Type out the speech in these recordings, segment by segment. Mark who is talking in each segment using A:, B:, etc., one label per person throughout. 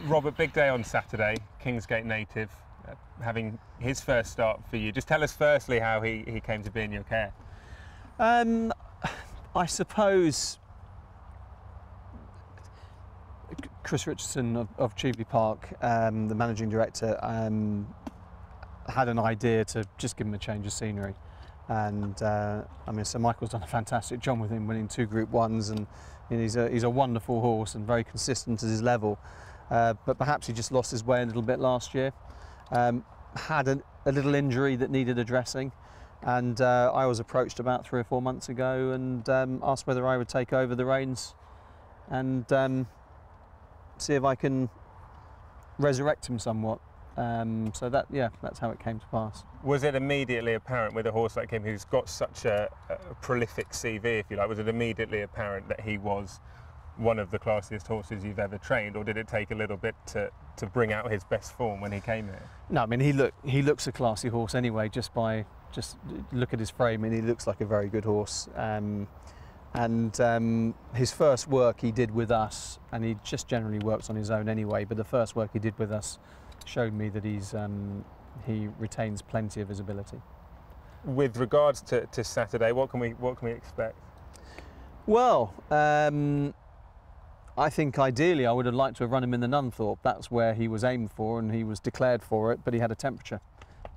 A: Robert, big day on Saturday, Kingsgate native, having his first start for you. Just tell us firstly how he came to be in your care.
B: I suppose Chris Richardson of Cheveley Park, the managing director, had an idea to just give him a change of scenery. And I mean, Sir Michael's done a fantastic job with him, winning 2 Group 1s, and he's a wonderful horse and very consistent at his level. But perhaps he just lost his way a little bit last year. Had a little injury that needed addressing, and I was approached about 3 or 4 months ago and asked whether I would take over the reins and see if I can resurrect him somewhat. So that's how it came to pass.
A: Was it immediately apparent with a horse like him, who's got such a prolific CV, if you like, was it immediately apparent that he was one of the classiest horses you've ever trained, or did it take a little bit to bring out his best form when he came here?
B: No, I mean he looks a classy horse anyway. Just look at his frame, and he looks like a very good horse. His first work he did with us, and he just generally works on his own anyway, but the first work he did with us showed me that he retains plenty of his ability.
A: With regards to Saturday, what can we expect?
B: Well, I think ideally I would have liked to have run him in the Nunthorpe. That's where he was aimed for, and he was declared for it, but he had a temperature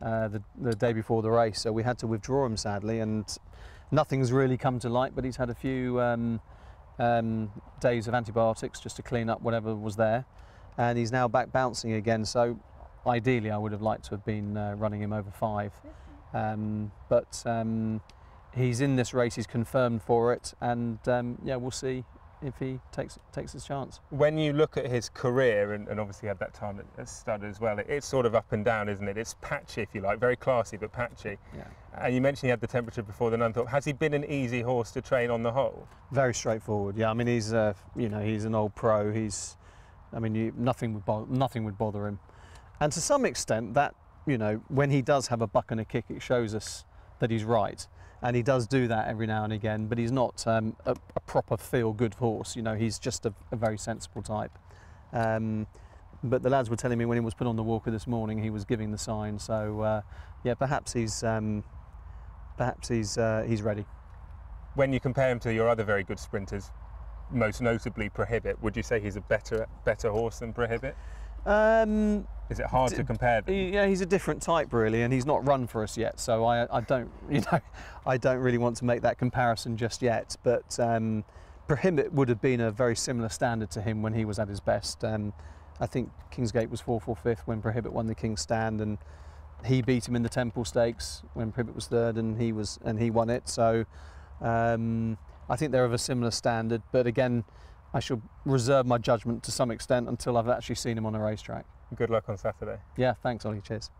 B: the day before the race, so we had to withdraw him sadly, and nothing's really come to light, but he's had a few days of antibiotics just to clean up whatever was there, and he's now back bouncing again. So ideally I would have liked to have been running him over 5, but he's in this race, he's confirmed for it, and yeah, we'll see if he takes his chance.
A: When you look at his career, and obviously had that time at stud as well, it's sort of up and down, isn't it? It's patchy, if you like, very classy but patchy.
B: Yeah.
A: And you mentioned he had the temperature before the Nunthorpe. Has he been an easy horse to train on the whole?
B: Very straightforward. Yeah, I mean he's he's an old pro. Nothing would bother him, and to some extent that when he does have a buck and a kick, it shows us that he's right. And he does do that every now and again, but he's not a proper feel-good horse. He's just a very sensible type. But the lads were telling me when he was put on the walker this morning, he was giving the sign. So yeah, perhaps he's ready. When
A: you compare him to your other very good sprinters, most notably Prohibit, would you say he's a better horse than Prohibit? Is it hard to compare them?
B: Yeah, he's a different type really, and he's not run for us yet, so I don't really want to make that comparison just yet. But Prohibit would have been a very similar standard to him when he was at his best. I think Kingsgate was 4th or 5th when Prohibit won the King's Stand, and he beat him in the Temple Stakes when Prohibit was 3rd, and he won it. So I think they're of a similar standard, but again, I shall reserve my judgment to some extent until I've actually seen him on a racetrack.
A: Good luck on Saturday.
B: Yeah, thanks Ollie, cheers.